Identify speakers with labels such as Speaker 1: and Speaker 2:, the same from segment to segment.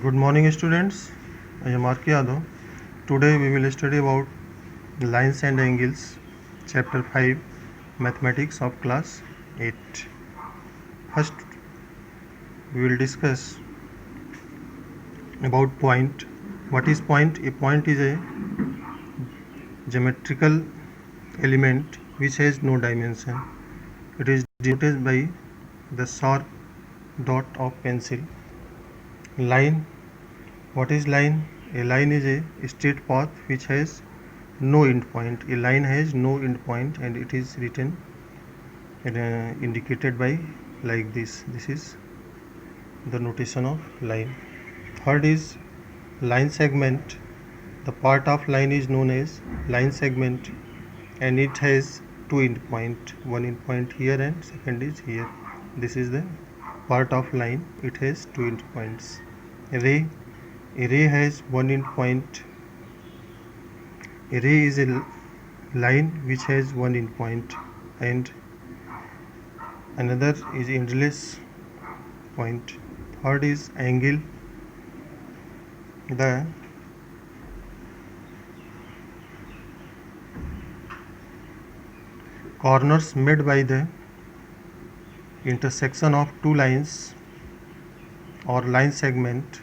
Speaker 1: Good morning, students. I am R. K. Yadav. Today we will study about lines and angles, chapter 5, mathematics of class 8. First, we will discuss about point. What is point? A point is a geometrical element which has no dimension. It is denoted by the sharp dot of pencil. Line. What is line? A line is a straight path which has no end point. A line has no end point and it is written indicated by like this. This is the notation of line. Third is line segment. The part of line is known as line segment and it has two end point. One end point here and second is here. This is the part of line. It has two end points. Ray. A ray has one end point. A ray is a line which has one end point and another is endless point. Third is angle. The corners made by the intersection of two lines or line segment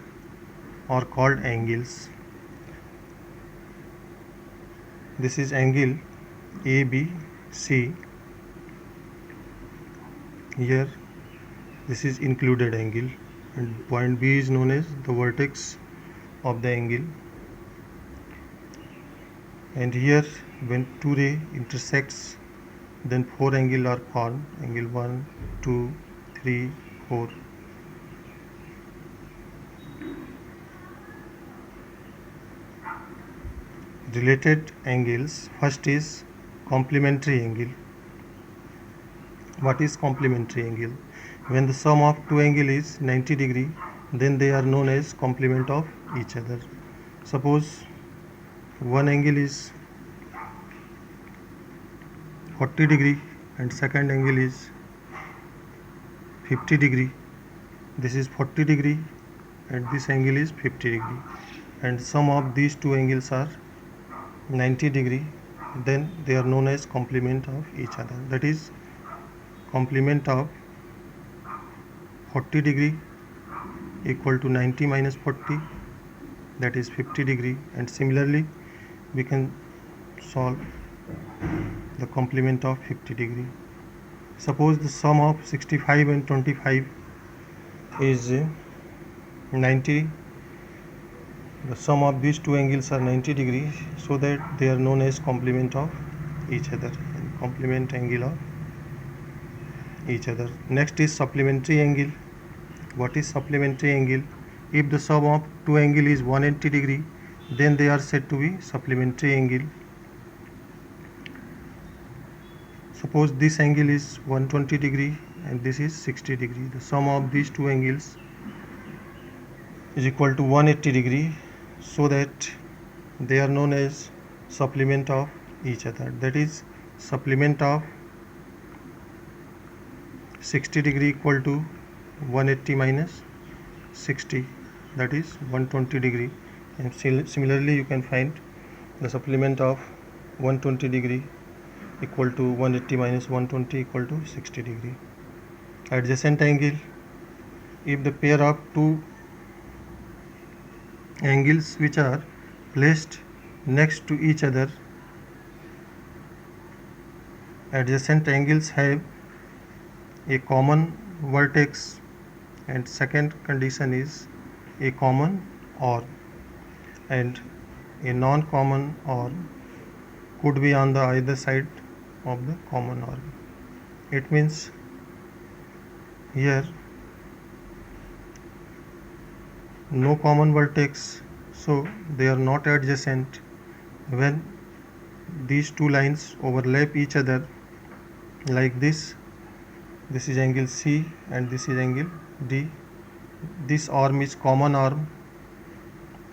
Speaker 1: are called angles. This is angle ABC. Here this is included angle and point B is known as the vertex of the angle, and here when two ray intersects then four angles are formed. Angle 1, 2, 3, 4. Related angles. First is complementary angle. What is complementary angle? When the sum of two angles is 90 degree, then they are known as complement of each other. Suppose one angle is 40 degree and second angle is 50 degree. This is 40 degree and this angle is 50 degree, and sum of these two angles are 90 degree, then they are known as complement of each other. That is, complement of 40 degree equal to 90 minus 40, that is 50 degree, and similarly we can solve the complement of 50 degree. Suppose the sum of 65 and 25 is 90. The sum of these two angles are 90 degree, so that they are known as complement of each other and complement angle of each other. Next is supplementary angle. What is supplementary angle? If the sum of two angle is 180 degree, then they are said to be supplementary angle. Suppose this angle is 120 degree and this is 60 degree. The sum of these two angles is equal to 180 degree, so that they are known as supplement of each other. That is, supplement of 60 degree equal to 180 minus 60, that is 120 degree, and similarly you can find the supplement of 120 degree equal to 180 minus 120 equal to 60 degree. Adjacent angle. If the pair of two angles which are placed next to each other, adjacent angles have a common vertex, and second condition is a common arm, and a non-common arm could be on the either side of the common arm. It means here no common vertex, so they are not adjacent. When these two lines overlap each other like this is angle C and this is angle D. This arm is common arm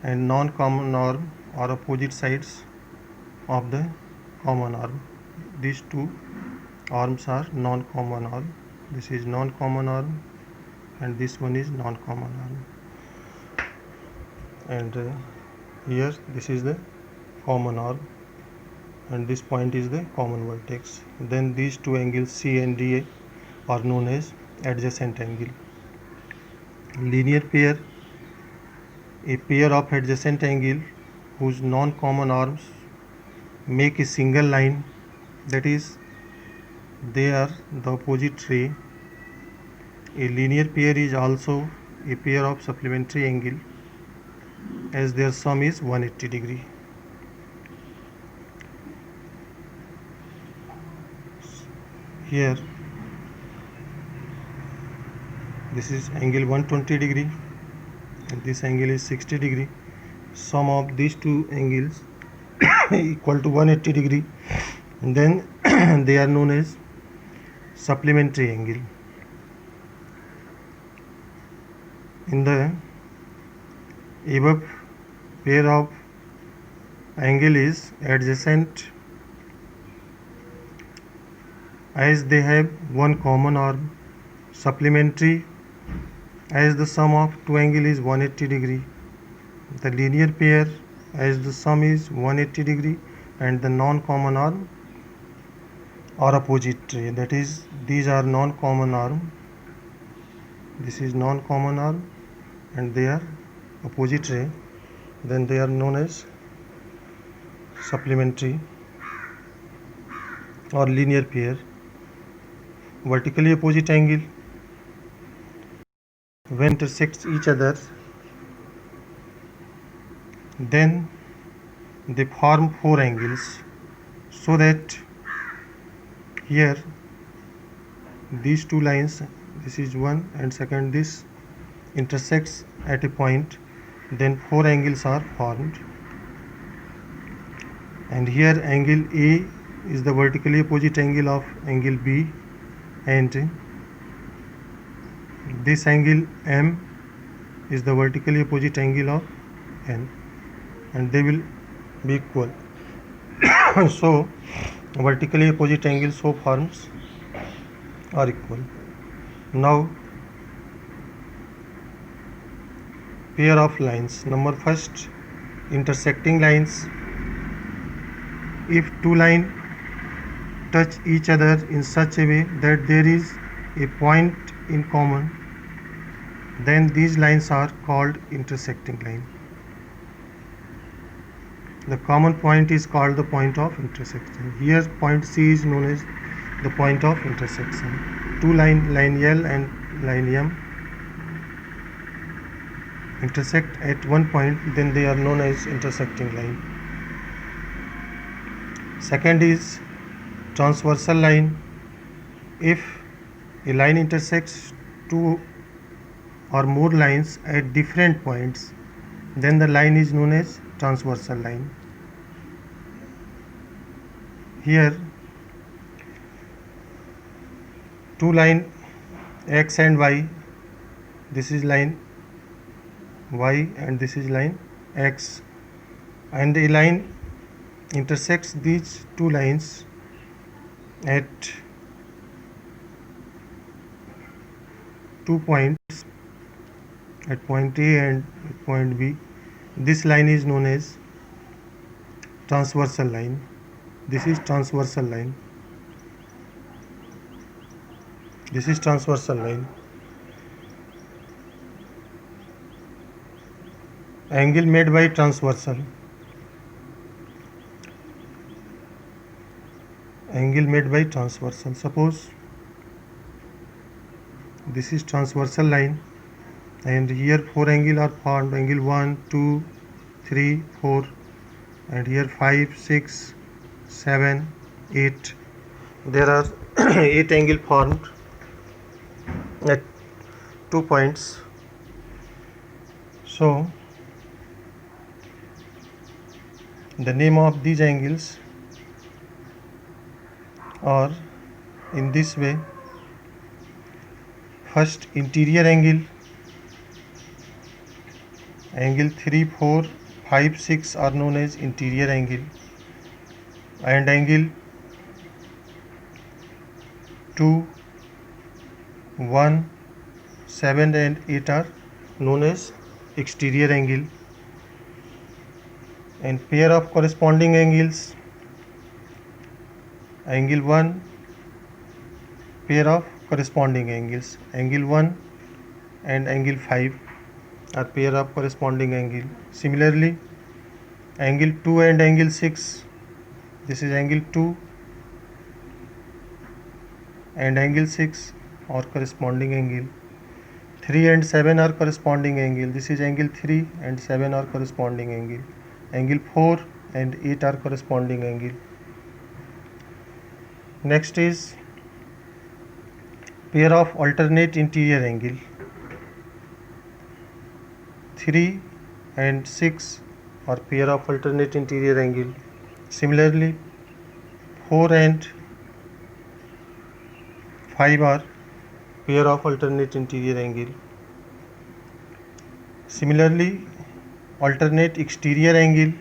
Speaker 1: and non-common arm are opposite sides of the common arm. These two arms are non-common arm. This is non-common arm and this one is non-common arm. and here this is the common arm, and this point is the common vertex. Then these two angles C and D are known as adjacent angle. Linear pair, a pair of adjacent angle whose non-common arms make a single line, that is, they are the opposite ray. A linear pair is also a pair of supplementary angle as their sum is 180 degree. Here this is angle 120 degree and this angle is 60 degree. Sum of these two angles equal to 180 degree, and then they are known as supplementary angle. In the above pair of angle is adjacent as they have one common arm, supplementary as the sum of two angle is 180 degree, the linear pair as the sum is 180 degree, and the non-common arm or opposite ray, that is, these are non-common arm, this is non-common arm and they are opposite ray, then they are known as supplementary or linear pair. Vertically opposite angle, when intersects each other, then they form four angles, so that here these two lines, this is one and second, this intersects at a point, then four angles are formed. And here angle A is the vertically opposite angle of angle B, and this angle M is the vertically opposite angle of N, and they will be equal. So vertically opposite angles so forms are equal. Now pair of lines. Number first, intersecting lines. If two lines touch each other in such a way that there is a point in common, then these lines are called intersecting line. The common point is called the point of intersection. Here point C is known as the point of intersection. Two line L and line M intersect at one point, then they are known as intersecting line. Second is transversal line. If a line intersects two or more lines at different points, then the line is known as transversal line. Here two line X and Y, this is line Y and this is line X, and a line intersects these two lines at 2 points, at point A and at point B. This line is known as transversal line. This is transversal line. This is transversal line. Angle made by transversal. Angle made by transversal. Suppose this is transversal line, and here four angles are formed. Angle 1, 2, 3, 4, and here 5, 6, 7, 8. There are 8 angles formed at 2 points. So the name of these angles are in this way. First, interior angle. Angle 3, 4, 5, 6 are known as interior angle, and angle 2, 1, 7 and 8 are known as exterior angle. and pair of corresponding angles, angle 1, pair of corresponding angles, angle 1 and angle 5 are pair of corresponding angle. Similarly, angle 2 and angle 6, this is angle 2 and angle 6 are corresponding angle. 3 and 7 are corresponding angle, this is angle 3 and 7 are corresponding angle. Angle 4 and 8 are corresponding angle. Next is pair of alternate interior angle. 3 and 6 are pair of alternate interior angle. Similarly, 4 and 5 are pair of alternate interior angle. Similarly, alternate exterior angle,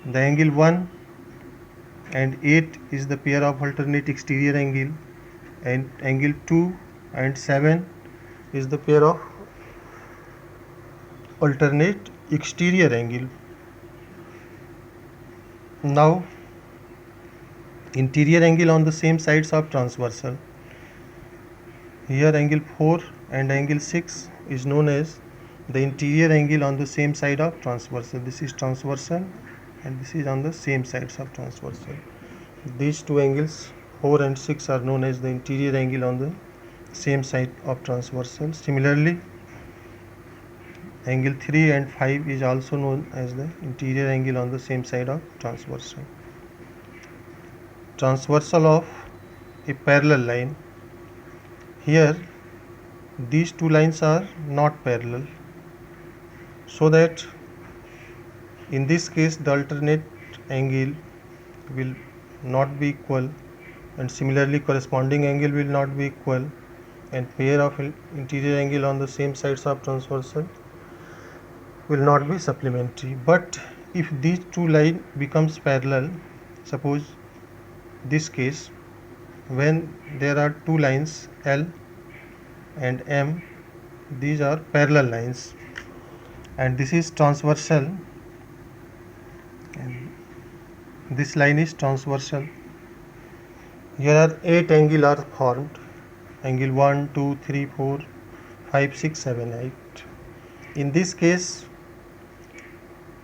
Speaker 1: the angle 1 and 8 is the pair of alternate exterior angle, and angle 2 and 7 is the pair of alternate exterior angle. Now, interior angle on the same sides of transversal. Here angle 4 and angle 6 is known as the interior angle on the same side of transversal. This is transversal and this is on the same sides of transversal. These two angles 4 and 6 are known as the interior angle on the same side of transversal. Similarly, angle 3 and 5 is also known as the interior angle on the same side of transversal. Transversal of a parallel line. Here these two lines are not parallel, so that in this case the alternate angle will not be equal, and similarly corresponding angle will not be equal, and pair of interior angle on the same sides of transversal will not be supplementary. But if these two lines becomes parallel, suppose this case when there are two lines L and M, these are parallel lines and this is transversal and this line is transversal. Here are 8 angles are formed, angle 1, 2, 3, 4, 5, 6, 7, 8. In this case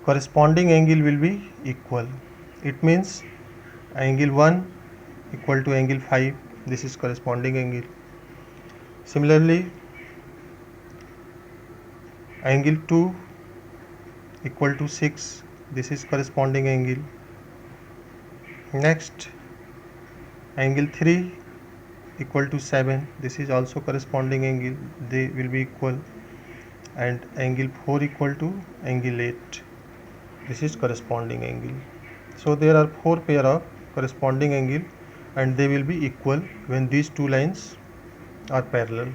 Speaker 1: corresponding angle will be equal. It means angle 1 equal to angle 5, this is corresponding angle. Similarly, angle 2 equal to 6, this is corresponding angle. Next, angle 3 equal to 7, this is also corresponding angle, they will be equal. And angle 4 equal to angle 8, this is corresponding angle. So there are 4 pair of corresponding angle and they will be equal when these two lines are parallel.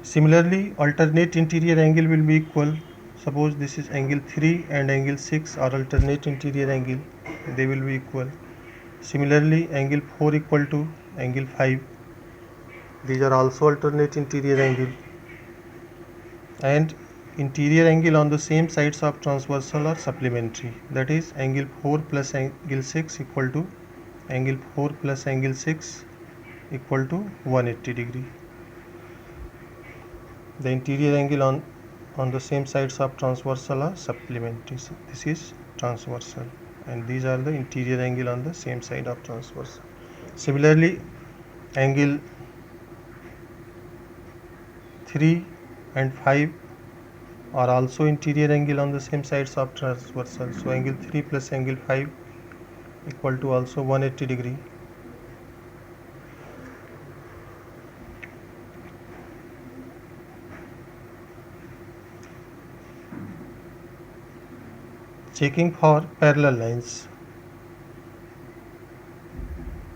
Speaker 1: Similarly, alternate interior angle will be equal. Suppose this is angle 3 and angle 6 are alternate interior angle, they will be equal. Similarly, angle 4 equal to angle 5, these are also alternate interior angle. And interior angle on the same sides of transversal are supplementary, that is angle 4 plus angle 6 equal to angle 4 plus angle 6 equal to 180 degree. The interior angle on the same sides of transversal are supplementary. So this is transversal and these are the interior angle on the same side of transversal. Similarly, angle 3 and 5 are also interior angle on the same sides of transversal. So angle 3 plus angle 5 equal to also 180 degree. Checking for parallel lines.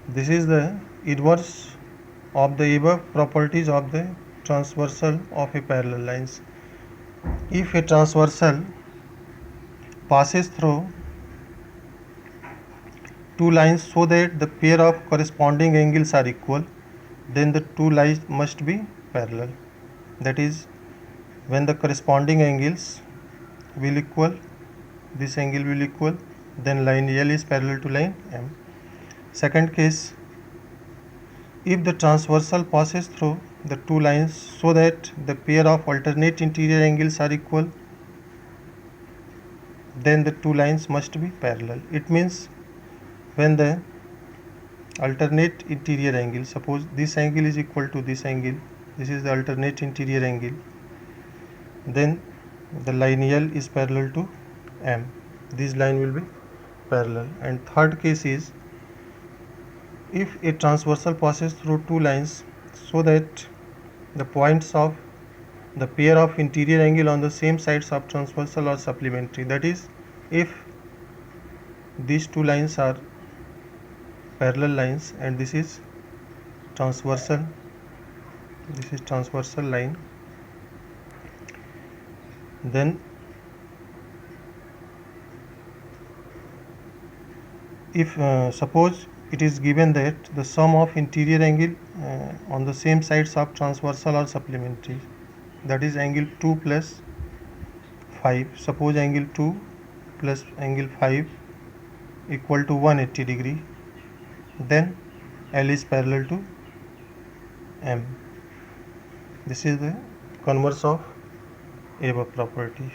Speaker 1: This is the inverse of the above properties of the transversal of a parallel lines. If a transversal passes through two lines so that the pair of corresponding angles are equal, then the two lines must be parallel. That is, when the corresponding angles will equal, this angle will equal, then line L is parallel to line M. Second case, if the transversal passes through the two lines so that the pair of alternate interior angles are equal, then the two lines must be parallel. It means when the alternate interior angle, suppose this angle is equal to this angle, this is the alternate interior angle, then the line L is parallel to M. This line will be parallel. And third case is, if a transversal passes through two lines so that the points of the pair of interior angle on the same sides of transversal are supplementary, that is, if these two lines are parallel lines and this is transversal line, then if suppose it is given that the sum of interior angle on the same sides of transversal are supplementary, that is angle 2 plus 5, suppose angle 2 plus angle 5 equal to 180 degree, then L is parallel to M. This is the converse of above property.